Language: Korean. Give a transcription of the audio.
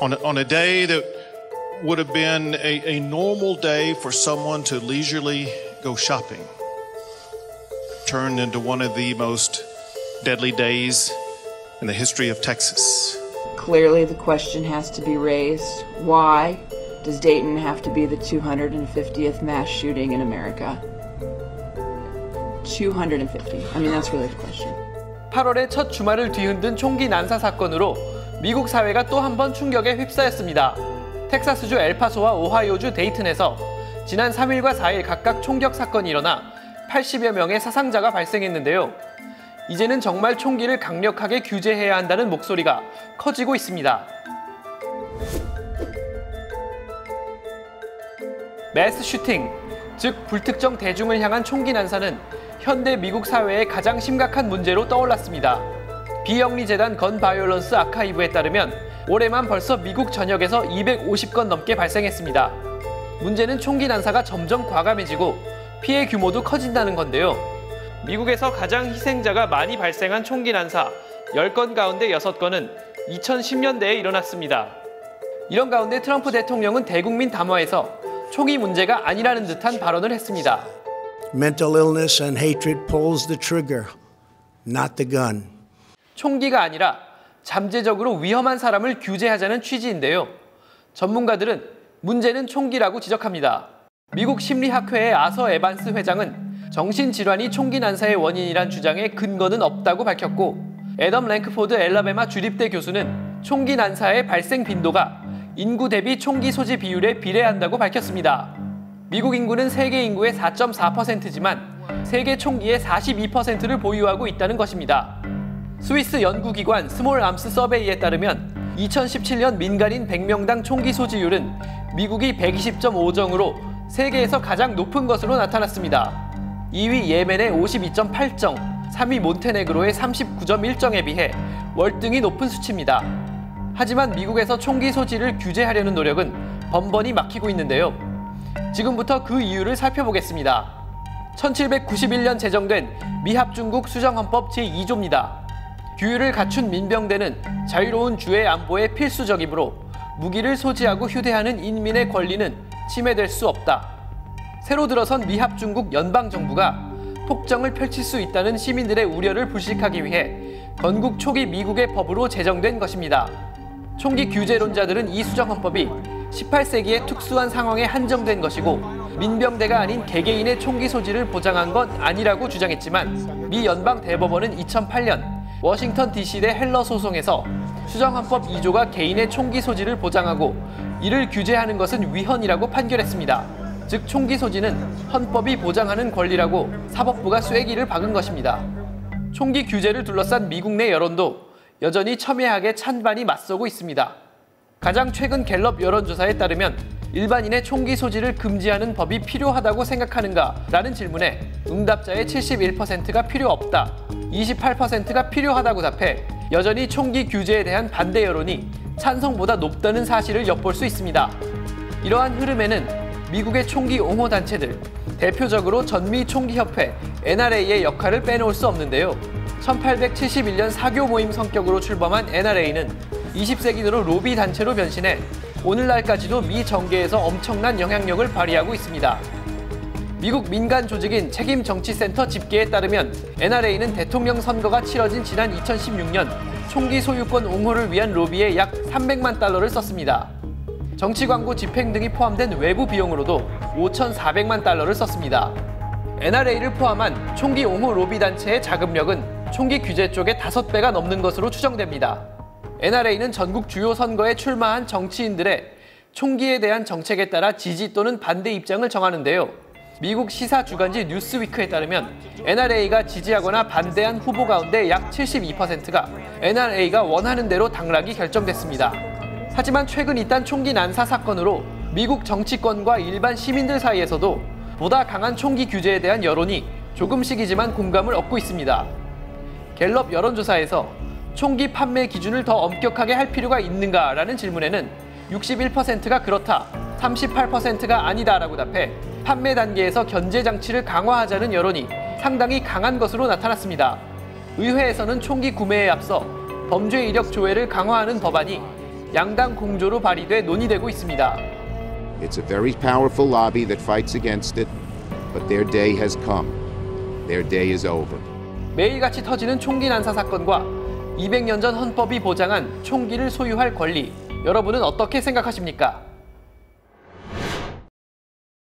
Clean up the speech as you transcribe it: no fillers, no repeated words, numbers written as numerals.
On a day that would have been a normal day for someone to leisurely go shopping, turned into one of the most deadly days in the history of Texas. Clearly the question has to be raised. Why does Dayton have to be the 250th mass shooting in America? 250. I mean, that's really the question. 8월의 첫 주말을 뒤흔든 총기 난사 사건으로 미국 사회가 또 한 번 충격에 휩싸였습니다. 텍사스주 엘파소와 오하이오주 데이튼에서 지난 3일과 4일 각각 총격 사건이 일어나 80여 명의 사상자가 발생했는데요. 이제는 정말 총기를 강력하게 규제해야 한다는 목소리가 커지고 있습니다. 매스 슈팅, 즉 불특정 대중을 향한 총기 난사는 현대 미국 사회의 가장 심각한 문제로 떠올랐습니다. 비영리재단 건 바이올런스 아카이브에 따르면 올해만 벌써 미국 전역에서 250건 넘게 발생했습니다. 문제는 총기 난사가 점점 과감해지고 피해 규모도 커진다는 건데요. 미국에서 가장 희생자가 많이 발생한 총기 난사 10건 가운데 6건은 2010년대에 일어났습니다. 이런 가운데 트럼프 대통령은 대국민 담화에서 총기 문제가 아니라는 듯한 발언을 했습니다. Mental illness and hatred pulls the trigger, not the gun. 총기가 아니라 잠재적으로 위험한 사람을 규제하자는 취지인데요. 전문가들은 문제는 총기라고 지적합니다. 미국 심리학회의 아서 에반스 회장은 정신질환이 총기 난사의 원인이란 주장에 근거는 없다고 밝혔고, 애덤 랭크포드 엘라베마 주립대 교수는 총기 난사의 발생 빈도가 인구 대비 총기 소지 비율에 비례한다고 밝혔습니다. 미국 인구는 세계 인구의 4.4%지만 세계 총기의 42%를 보유하고 있다는 것입니다. 스위스 연구기관 스몰 암스 서베이에 따르면 2017년 민간인 100명당 총기 소지율은 미국이 120.5정으로 세계에서 가장 높은 것으로 나타났습니다. 2위 예멘의 52.8정, 3위 몬테네그로의 39.1정에 비해 월등히 높은 수치입니다. 하지만 미국에서 총기 소지를 규제하려는 노력은 번번이 막히고 있는데요. 지금부터 그 이유를 살펴보겠습니다. 1791년 제정된 미합중국 수정헌법 제2조입니다. 규율을 갖춘 민병대는 자유로운 주의 안보에 필수적이므로 무기를 소지하고 휴대하는 인민의 권리는 침해될 수 없다. 새로 들어선 미합중국 연방정부가 폭정을 펼칠 수 있다는 시민들의 우려를 불식하기 위해 건국 초기 미국의 법으로 제정된 것입니다. 총기 규제론자들은 이 수정헌법이 18세기의 특수한 상황에 한정된 것이고 민병대가 아닌 개개인의 총기 소지를 보장한 건 아니라고 주장했지만 미 연방 대법원은 2008년 워싱턴 DC 대 헬러 소송에서 수정헌법 2조가 개인의 총기 소지를 보장하고 이를 규제하는 것은 위헌이라고 판결했습니다. 즉 총기 소지는 헌법이 보장하는 권리라고 사법부가 쐐기를 박은 것입니다. 총기 규제를 둘러싼 미국 내 여론도 여전히 첨예하게 찬반이 맞서고 있습니다. 가장 최근 갤럽 여론조사에 따르면 일반인의 총기 소지를 금지하는 법이 필요하다고 생각하는가라는 질문에 응답자의 71%가 필요 없다, 28%가 필요하다고 답해 여전히 총기 규제에 대한 반대 여론이 찬성보다 높다는 사실을 엿볼 수 있습니다. 이러한 흐름에는 미국의 총기 옹호 단체들, 대표적으로 전미총기협회 NRA의 역할을 빼놓을 수 없는데요. 1871년 사교 모임 성격으로 출범한 NRA는 20세기 들어 로비 단체로 변신해 오늘날까지도 미 정계에서 엄청난 영향력을 발휘하고 있습니다. 미국 민간 조직인 책임정치센터 집계에 따르면 NRA는 대통령 선거가 치러진 지난 2016년 총기 소유권 옹호를 위한 로비에 약 300만 달러를 썼습니다. 정치 광고 집행 등이 포함된 외부 비용으로도 5,400만 달러를 썼습니다. NRA를 포함한 총기 옹호 로비 단체의 자금력은 총기 규제 쪽의 5배가 넘는 것으로 추정됩니다. NRA는 전국 주요 선거에 출마한 정치인들의 총기에 대한 정책에 따라 지지 또는 반대 입장을 정하는데요. 미국 시사 주간지 뉴스위크에 따르면 NRA가 지지하거나 반대한 후보 가운데 약 72%가 NRA가 원하는 대로 당락이 결정됐습니다. 하지만 최근 잇단 총기 난사 사건으로 미국 정치권과 일반 시민들 사이에서도 보다 강한 총기 규제에 대한 여론이 조금씩이지만 공감을 얻고 있습니다. 갤럽 여론조사에서 총기 판매 기준을 더 엄격하게 할 필요가 있는가라는 질문에는 61%가 그렇다, 38%가 아니다라고 답해 판매 단계에서 견제 장치를 강화하자는 여론이 상당히 강한 것으로 나타났습니다. 의회에서는 총기 구매에 앞서 범죄 이력 조회를 강화하는 법안이 양당 공조로 발의돼 논의되고 있습니다. It's a very powerful lobby that fights against it, but their day has come. Their day is over. 매일같이 터지는 총기 난사 사건과 200년 전 헌법이 보장한 총기를 소유할 권리, 여러분은 어떻게 생각하십니까?